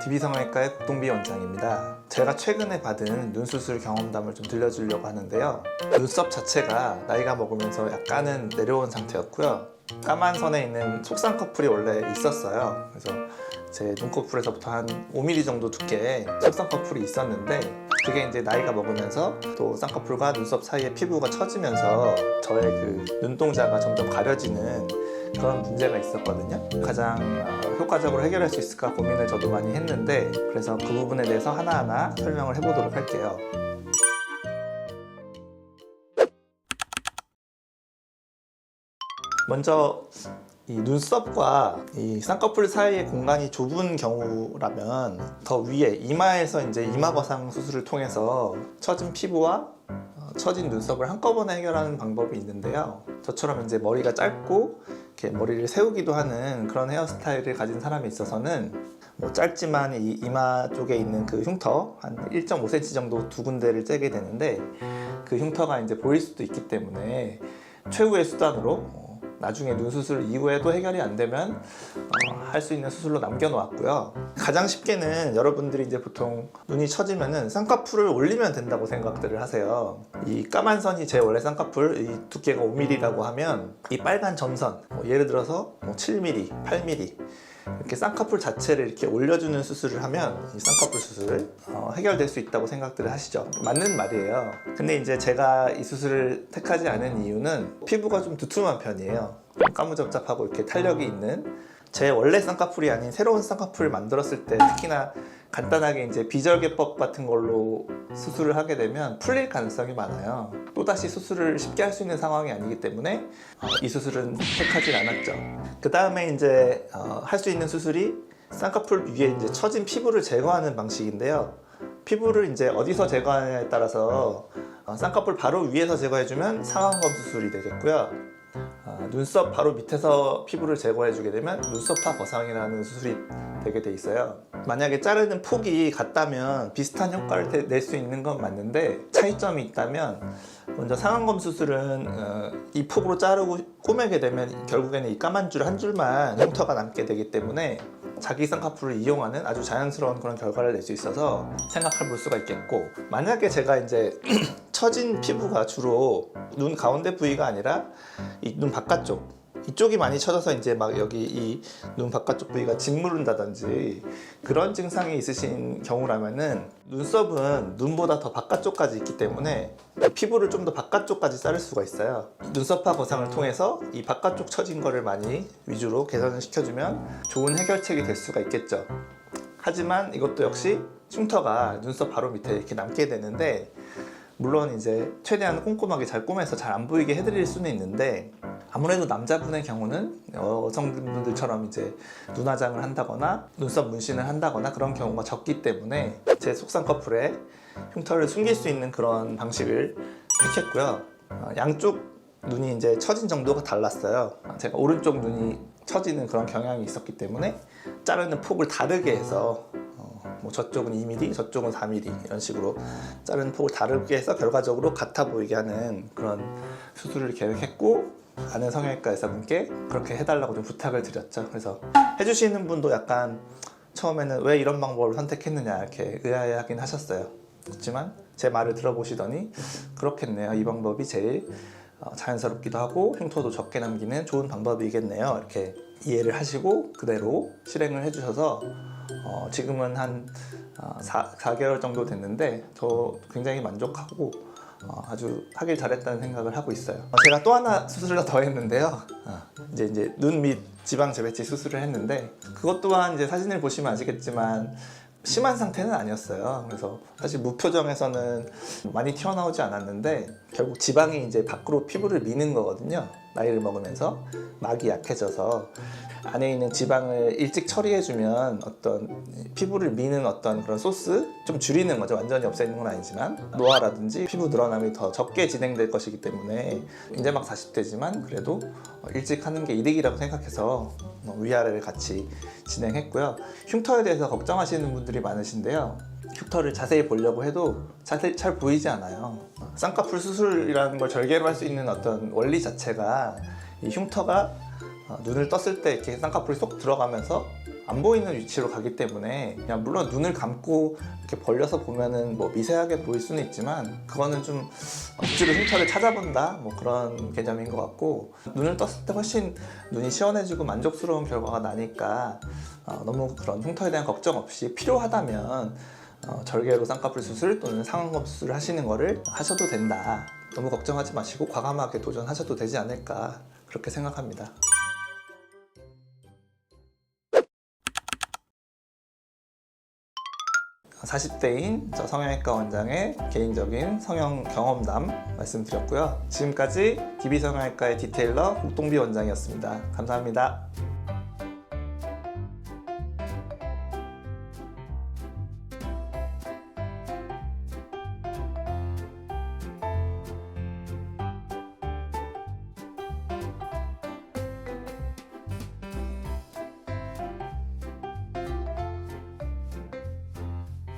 DB성형외과의 국동비 원장입니다. 제가 최근에 받은 눈수술 경험담을 좀 들려주려고 하는데요. 눈썹 자체가 나이가 먹으면서 약간은 내려온 상태였고요. 까만 선에 있는 속쌍꺼풀이 원래 있었어요. 그래서 제 눈꺼풀에서부터 한 5mm 정도 두께의 속쌍꺼풀이 있었는데, 그게 이제 나이가 먹으면서 또 쌍꺼풀과 눈썹 사이에 피부가 처지면서 저의 그 눈동자가 점점 가려지는 그런 문제가 있었거든요. 가장 효과적으로 해결할 수 있을까 고민을 저도 많이 했는데, 그래서 그 부분에 대해서 하나하나 설명을 해보도록 할게요. 먼저 이 눈썹과 이 쌍꺼풀 사이의 공간이 좁은 경우라면 더 위에 이마에서 이제 이마거상 수술을 통해서 처진 피부와 처진 눈썹을 한꺼번에 해결하는 방법이 있는데요. 저처럼 이제 머리가 짧고 이렇게 머리를 세우기도 하는 그런 헤어스타일을 가진 사람에 있어서는 뭐 짧지만 이 이마 쪽에 있는 그 흉터 한 1.5cm 정도 두 군데를 째게 되는데, 그 흉터가 이제 보일 수도 있기 때문에 최후의 수단으로 나중에 눈수술 이후에도 해결이 안 되면 할 수 있는 수술로 남겨놓았고요. 가장 쉽게는 여러분들이 이제 보통 눈이 처지면은 쌍꺼풀을 올리면 된다고 생각들을 하세요. 이 까만 선이 제 원래 쌍꺼풀 이 두께가 5mm라고 하면 이 빨간 점선, 예를 들어서 7mm, 8mm 이렇게 쌍꺼풀 자체를 이렇게 올려주는 수술을 하면 이 쌍꺼풀 수술을 해결될 수 있다고 생각들을 하시죠. 맞는 말이에요. 근데 이제 제가 이 수술을 택하지 않은 이유는 피부가 좀 두툼한 편이에요. 까무잡잡하고 이렇게 탄력이 있는, 제 원래 쌍꺼풀이 아닌 새로운 쌍꺼풀을 만들었을 때 특히나 간단하게 이제 비절개법 같은 걸로 수술을 하게 되면 풀릴 가능성이 많아요. 또다시 수술을 쉽게 할 수 있는 상황이 아니기 때문에 이 수술은 택하지 않았죠. 그 다음에 이제 할 수 있는 수술이 쌍꺼풀 위에 이제 처진 피부를 제거하는 방식인데요. 피부를 이제 어디서 제거하느냐에 따라서 쌍꺼풀 바로 위에서 제거해주면 상안검 수술이 되겠고요. 눈썹 바로 밑에서 피부를 제거해주게 되면 눈썹파 거상이라는 수술이 되게 돼 있어요. 만약에 자르는 폭이 같다면 비슷한 효과를 낼 수 있는 건 맞는데, 차이점이 있다면 먼저 상안검 수술은 이 폭으로 자르고 꼬매게 되면 결국에는 이 까만 줄 한 줄만 흉터가 남게 되기 때문에 자기 쌍꺼풀을 이용하는 아주 자연스러운 그런 결과를 낼 수 있어서 생각해 볼 수가 있겠고, 만약에 제가 이제 처진 피부가 주로 눈 가운데 부위가 아니라 이 눈 바깥쪽, 이쪽이 많이 처져서 이제 막 여기 이 눈 바깥쪽 부위가 짓무른다든지 그런 증상이 있으신 경우라면은, 눈썹은 눈보다 더 바깥쪽까지 있기 때문에 피부를 좀 더 바깥쪽까지 자를 수가 있어요. 눈썹파 거상을 통해서 이 바깥쪽 처진 거를 많이 위주로 개선을 시켜주면 좋은 해결책이 될 수가 있겠죠. 하지만 이것도 역시 흉터가 눈썹 바로 밑에 이렇게 남게 되는데, 물론 이제 최대한 꼼꼼하게 잘 꼬매서 잘 안 보이게 해드릴 수는 있는데, 아무래도 남자분의 경우는 여성분들처럼 이제 눈화장을 한다거나 눈썹 문신을 한다거나 그런 경우가 적기 때문에 제 속쌍꺼풀에 흉터를 숨길 수 있는 그런 방식을 택했고요. 양쪽 눈이 이제 처진 정도가 달랐어요. 제가 오른쪽 눈이 처지는 그런 경향이 있었기 때문에 자르는 폭을 다르게 해서 뭐 저쪽은 2mm, 저쪽은 4mm 이런 식으로 자르는 폭을 다르게 해서 결과적으로 같아 보이게 하는 그런 수술을 계획했고, 아는 성형외과의사분께 그렇게 해달라고 좀 부탁을 드렸죠. 그래서 해주시는 분도 약간 처음에는 왜 이런 방법을 선택했느냐 이렇게 의아해하긴 하셨어요. 그렇지만 제 말을 들어보시더니 그렇겠네요, 이 방법이 제일 자연스럽기도 하고 흉터도 적게 남기는 좋은 방법이겠네요, 이렇게 이해를 하시고 그대로 실행을 해주셔서 지금은 한 4개월 정도 됐는데 저 굉장히 만족하고 아주 하길 잘했다는 생각을 하고 있어요. 제가 또 하나 수술을 더 했는데요. 이제 눈 밑 지방 재배치 수술을 했는데, 그것 또한 이제 사진을 보시면 아시겠지만 심한 상태는 아니었어요. 그래서 사실 무표정에서는 많이 튀어나오지 않았는데, 결국 지방이 이제 밖으로 피부를 미는 거거든요. 나이를 먹으면서 막이 약해져서 안에 있는 지방을 일찍 처리해주면 어떤 피부를 미는 어떤 그런 소스 좀 줄이는 거죠. 완전히 없애는 건 아니지만 노화라든지 피부 늘어남이 더 적게 진행될 것이기 때문에 이제 막 40대지만 그래도 일찍 하는 게 이득이라고 생각해서 위아래를 같이 진행했고요. 흉터에 대해서 걱정하시는 분들이 많으신데요. 흉터를 자세히 보려고 해도 자세히 잘 보이지 않아요. 쌍꺼풀 수술이라는 걸 절개로 할 수 있는 어떤 원리 자체가 이 흉터가 눈을 떴을 때 이렇게 쌍꺼풀이 쏙 들어가면서 안 보이는 위치로 가기 때문에 그냥 물론 눈을 감고 이렇게 벌려서 보면은 뭐 미세하게 보일 수는 있지만 그거는 좀 억지로 흉터를 찾아본다 뭐 그런 개념인 것 같고 눈을 떴을 때 훨씬 눈이 시원해지고 만족스러운 결과가 나니까 너무 그런 흉터에 대한 걱정 없이 필요하다면 절개로 쌍꺼풀 수술 또는 상안검 수술을 하시는 거를 하셔도 된다. 너무 걱정하지 마시고 과감하게 도전하셔도 되지 않을까 그렇게 생각합니다. 40대인 저 성형외과 원장의 개인적인 성형 경험담 말씀드렸고요. 지금까지 DB성형외과의 디테일러 국동비 원장이었습니다. 감사합니다.